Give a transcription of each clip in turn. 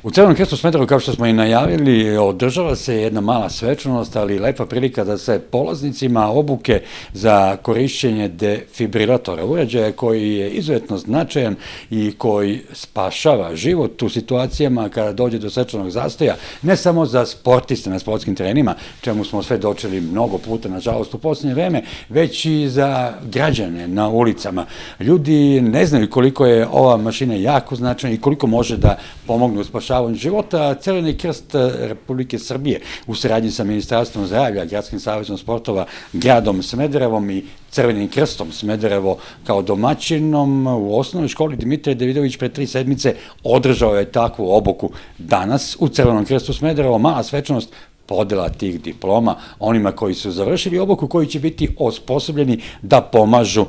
U Crvenom krstu Smederevo, kao što smo i najavili, održava se jedna mala svečanost, ali lepa prilika da se polaznicima obuke za korišćenje defibrilatora, uređaja koji je izuzetno značajan i koji spašava život u situacijama kada dođe do srčanog zastoja, ne samo za sportiste na sportskim terenima, čemu smo sve dočeli mnogo puta, nažalost, u posljednje vreme, već i za građane na ulicama. Ljudi ne znaju koliko je ova mašina jako značajna i koliko može da pomogne u spašavanju života. Crveni krst Republike Srbije u saradnji sa Ministarstvom zdravlja, Gradskim savezom sportova, gradom Smederevom i Crvenim krstom Smederevo kao domaćinom u osnovnoj školi Dimitrije Davidović pre 3 sedmice održao je takvu obuku. Danas u Crvenom krstu Smederevo mala svečanost podela tih diploma onima koji su završili obuku, koji će biti osposobljeni da pomažu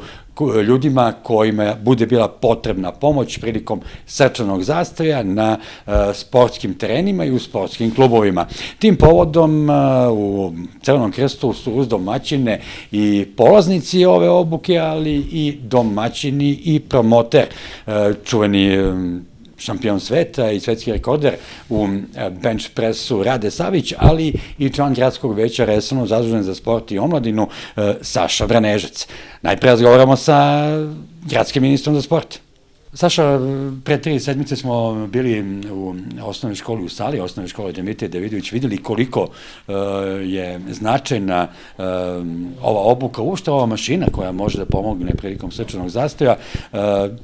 ljudima kojima bude bila potrebna pomoć prilikom srčanog zastoja na sportskim terenima i u sportskim klubovima. Tim povodom u Crvenom krstu su uz domaćine i polaznici ove obuke, ali i domaćini i promoter, čuveni šampion sveta i svetski rekorder u bench pressu Rade Savić, ali i član gradskog veća resorno zadužen za sport i omladinu Saša Vranežac. Najpre razgovaramo sa gradskim ministrom za sport. Saša, pre 3 sedmice smo bili u osnovnoj školi, u sali osnovne škole Dimitrije Davidović, videli koliko je značajna ova obuka, uopšte ova mašina koja može da pomogne prilikom srčanog zastoja.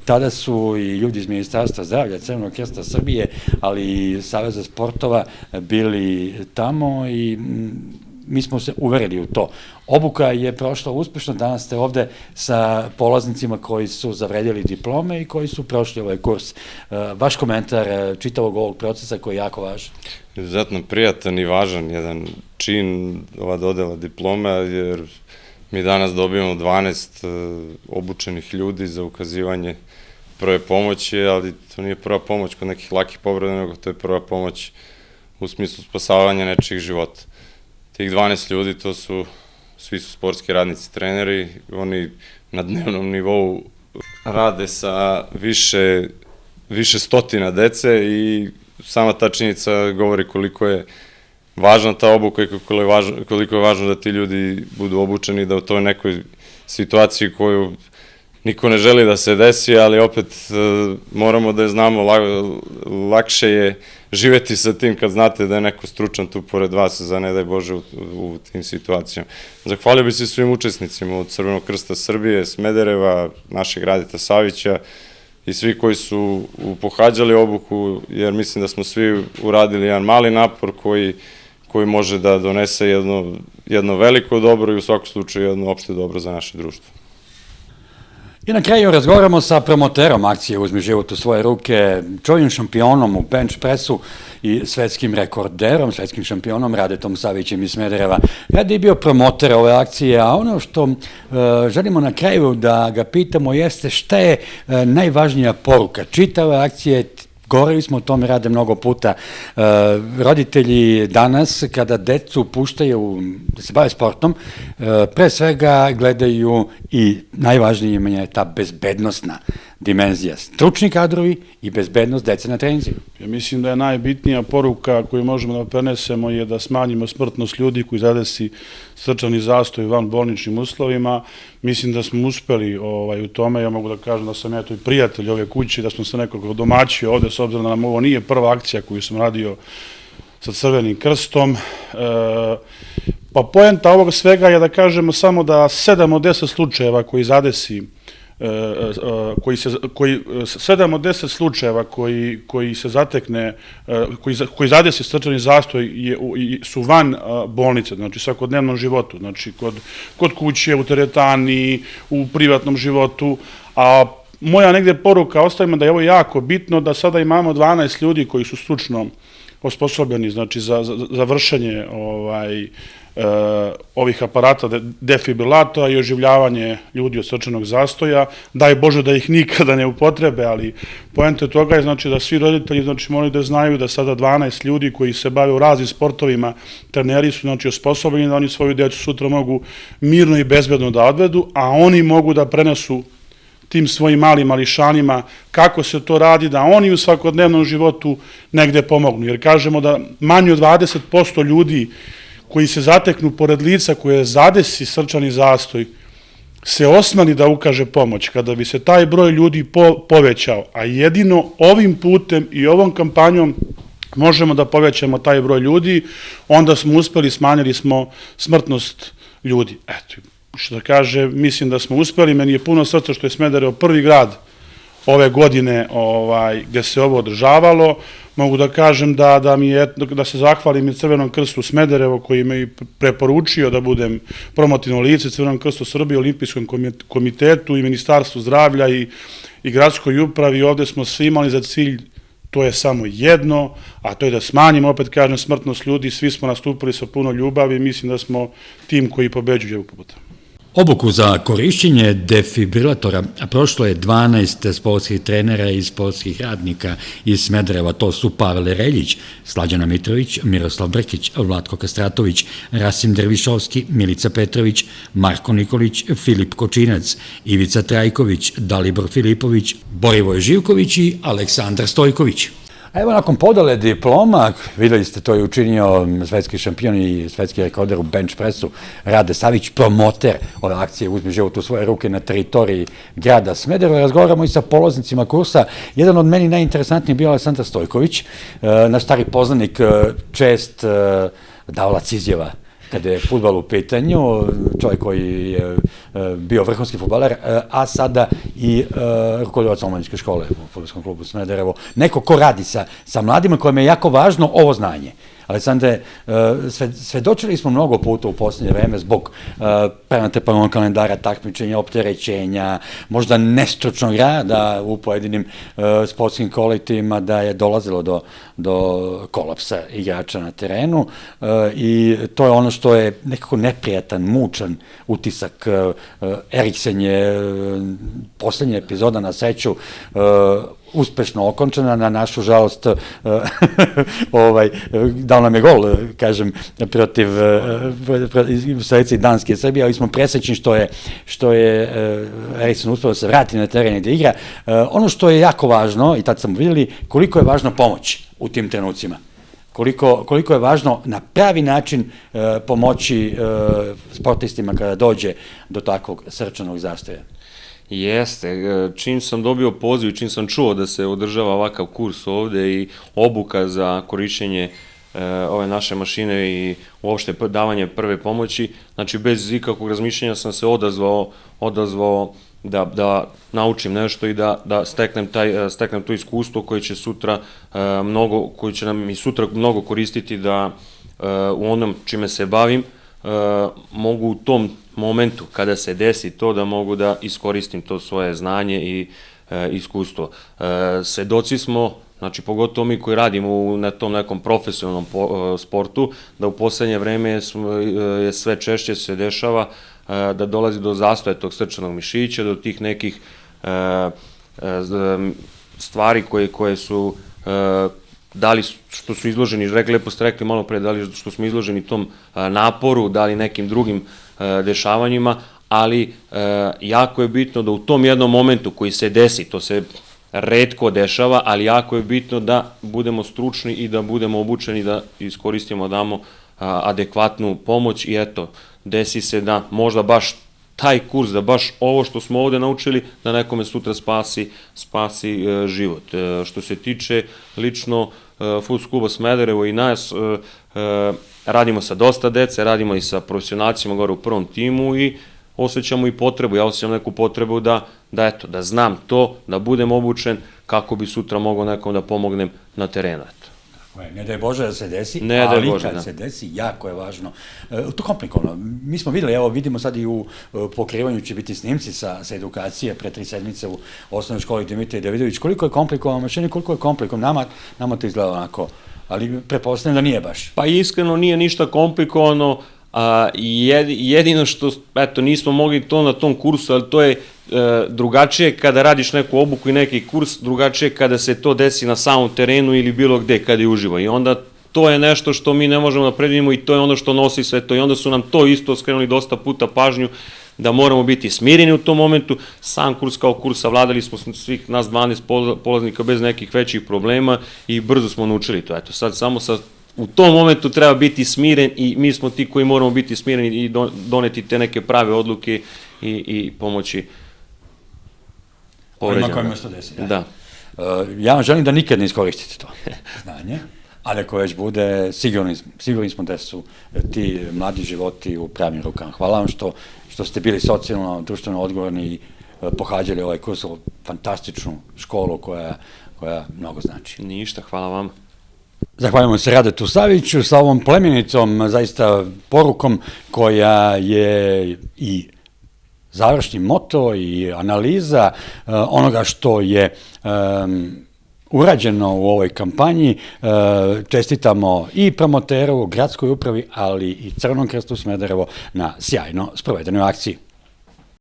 Tada su i ljudi iz Ministarstva zdravlja, Crvenog krsta Srbije, ali i Saveza sportova bili tamo i mi smo se uverili u to. Obuka je prošla uspešno, danas ste ovde sa polaznicima koji su zavredili diplome i koji su prošli ovaj kurs. Vaš komentar čitavog ovog procesa koji je jako važan. Izuzetno prijatan i važan jedan čin, ova dodela diploma, jer mi danas dobijamo 12 obučenih ljudi za ukazivanje prve pomoći, ali to nije prva pomoć kod nekih lakih povreda, nego to je prva pomoć u smislu spasavanja nečijih života. Tih 12 ljudi, to su, svi su sportski radnici, treneri, oni na dnevnom nivou rade sa više stotina dece i sama ta činjenica govori koliko je važna ta obuka i koliko je važno da ti ljudi budu obučeni, da u toj nekoj situaciji koju niko ne želi da se desi, ali opet moramo da je znamo, lakše je živeti sa tim kad znate da je neko stručan tu pored vas, za ne daj Bože u tim situacijama. Zahvalio bi se svim učesnicima od Crvenog krsta Srbije, Smedereva, našeg Radeta Savića i svi koji su pohađali obuku, jer mislim da smo svi uradili jedan mali napor koji može da donese jedno veliko dobro i u svakom slučaju jedno opšte dobro za naše društvo. I na kraju razgovaramo sa promoterom akcije Uzmi život u svoje ruke, čovjim šampionom u bench pressu i svetskim rekorderom, svetskim šampionom Radetom Savićem iz Smedereva. Rade je bio promoter ove akcije, a ono što želimo na kraju da ga pitamo jeste šta je najvažnija poruka čitave akcije. Govorili smo o tome, Rade, mnogo puta. Roditelji danas, kada decu puštaju da se bave sportom, pre svega gledaju i najvažnije im je ta bezbednostna dimenzija. Stručni kadrovi i bezbednost dece na treninziju. Ja mislim da je najbitnija poruka koju možemo da prenesemo je da smanjimo smrtnost ljudi koji zadesi srčani zastoj van bolničnim uslovima. Mislim da smo uspeli u tome. Ja mogu da kažem da sam ja tu i prijatelj ove kuće, da smo se nekoliko domaćio ovde, s obzirom da nam ovo nije prva akcija koju sam radio sa Crvenim krstom. Pa poenta ovog svega je da kažemo samo da 7 od 10 slučajeva koji zadesi 7 od 10 slučajeva koji se zatekne, koji zadesi srčani zastoj su van bolnice, znači svakodnevnom životu, znači kod kuće, u teretani, u privatnom životu, a moja negde poruka ostavimo da je ovo jako bitno, da sada imamo 12 ljudi koji su stručno osposobljeni, znači za vršenje ovih aparata defibrilatora i oživljavanje ljudi od srčanog zastoja. Daj Bože da ih nikada ne upotrebe, ali poenta toga je znači da svi roditelji moraju da znaju da sada 12 ljudi koji se bave u raznim sportovima, treneri su znači osposobljeni da oni svoju decu sutra mogu mirno i bezbedno da odvedu, a oni mogu da prenesu tim svojim malim mališanima kako se to radi, da oni u svakodnevnom životu negde pomognu. Jer kažemo da manje od 20% ljudi koji se zateknu pored lica koje zadesi srčani zastoj se osmeli da ukaže pomoć. Kada bi se taj broj ljudi povećao, a jedino ovim putem i ovom kampanjom možemo da povećamo taj broj ljudi, onda smo uspeli, smanjili smo smrtnost ljudi. Eto, što da kaže, mislim da smo uspeli, meni je puno srca što je Smederevo prvi grad ove godine gde se ovo održavalo. Mogu da kažem da se zahvalim i Crvenom krstu Smederevo koji me i preporučio da budem promotivno lice, Crvenom krstu Srbije, Olimpijskom komitetu i Ministarstvu zdravlja i gradskoj upravi. Ovde smo svi imali za cilj, to je samo jedno, a to je da smanjimo, opet kažem, smrtnost ljudi. Svi smo nastupili sa puno ljubavi i mislim da smo tim koji pobeđuje ovog puta. Obuku za korišćenje defibrilatora prošlo je 12 sportskih trenera i sportskih radnika iz Smedereva. To su Pavel Reljić, Slađana Mitrović, Miroslav Brkić, Vlatko Kastratović, Rasim Dervišovski, Milica Petrović, Marko Nikolić, Filip Kočinac, Ivica Trajković, Dalibor Filipović, Borivoj Živković i Aleksandar Stojković. A evo, nakon podele diploma, videli ste, to je učinio svetski šampion i svetski rekorder u bench pressu Rade Savić, promoter ove akcije Uzmi život u svoje ruke na teritoriji grada Smedereva. Razgovaramo i sa polaznicima kursa. Jedan od meni najinteresantniji bio Aleksandar Stojković, naš stari poznanik, čest davalac izjava kada je fudbal u pitanju, čovjek koji je bio vrhunski fudbaler, a sada i rukovodilac omladinske škole u fudbalskom klubu Smederevo. Neko ko radi sa mladima, kojem je jako važno ovo znanje. Aleksandre, svedočili smo mnogo puta u posljednje vreme zbog prenatrpanog kalendara, takmičenja, opterećenja, možda nestručnog rada u pojedinim sportskim kolektivima, da je dolazilo do kolapsa igrača na terenu i to je ono što je nekako neprijatan, mučan utisak. Eriksen je poslednja epizoda, na sreću, uspešno okončena, na našu žalost dao nam je gol, kažem, protiv selekcije Danske i Srbije, ali smo presrećni što je Eriksen uspeo da se vrati na teren i da igra. Ono što je jako važno, i tad smo videli, koliko je važna pomoć u tim trenucima. Koliko je važno na pravi način pomoći sportistima kada dođe do takvog srčanog zastoja. Jeste, čim sam dobio poziv, čim sam čuo da se održava ovakav kurs ovde i obuka za korišćenje ove naše mašine i uopšte davanje prve pomoći, znači bez ikakvog razmišljanja sam se odazvao da naučim nešto i da steknem to iskustvo koje će koje će nam i sutra mnogo koristiti da u onom čime se bavim mogu u tom momentu kada se desi to da mogu da iskoristim to svoje znanje i iskustvo. Svedoci smo, znači pogotovo mi koji radimo na tom nekom profesionalnom sportu, da u poslednje vreme je sve češće se dešava da dolazi do zastoja tog srčanog mišića, do tih nekih stvari koje su da li što su izloženi, lepo ste rekli malo pre, da li što smo izloženi tom naporu, da li nekim drugim dešavanjima, ali jako je bitno da u tom jednom momentu koji se desi, to se retko dešava, ali jako je bitno da budemo stručni i da budemo obučeni, da iskoristimo, damo adekvatnu pomoć i eto, desi se da možda baš taj kurs, da baš ovo što smo ovde naučili, da nekome sutra spasi život. Što se tiče lično Fudbalskog kluba Smederevo i nas, radimo sa dosta dece, radimo i sa profesionalcima gore u prvom timu i osjećamo i potrebu, ja osjećam neku potrebu da znam to, da budem obučen kako bi sutra mogao nekom da pomognem na terenu. Ne daj Bože da se desi, ali kad se desi, jako je važno. To je komplikovano. Mi smo videli, evo vidimo sad i u pokrivanju će biti snimci sa edukacije pre 3 sedmice u osnovnoj školi Dimitrije Davidović. Koliko je komplikovano mašini, koliko je komplikovano. Nama to izgleda onako, ali pretpostavljam da nije baš. Pa iskreno nije ništa komplikovano, jedino što, eto, nismo mogli to na tom kursu, ali to je drugačije kada radiš neku obuku i neki kurs, drugačije kada se to desi na samom terenu ili bilo gde kada je uživo. I onda to je nešto što mi ne možemo da predvidimo i to je ono što nosi sve to. I onda su nam to isto skrenuli dosta puta pažnju da moramo biti smireni u tom momentu. Sam kurs kao kurs, savladali smo svih nas 12 polaznika bez nekih većih problema i brzo smo naučili to. Eto, sad samo u tom momentu treba biti smiren i mi smo ti koji moramo biti smireni i doneti te neke prave odluke i pomoći Ovima kojima se to desi. Da. Ja vam želim da nikad ne iskoristite to znanje, ali ako već bude, sigurni smo da su ti mladi životi u pravim rukama. Hvala vam što ste bili socijalno, društveno odgovorni i pohađali ovaj kurs, fantastičnu školu koja mnogo znači. Ništa, hvala vam. Zahvaljujemo se Radetu Saviću sa ovom plemenitom, zaista porukom koja je i završni moto i analiza onoga što je urađeno u ovoj kampanji. Čestitamo i promoteru, gradskoj upravi, ali i Crvenom krstu Smederevo na sjajno sprovedenoj akciji.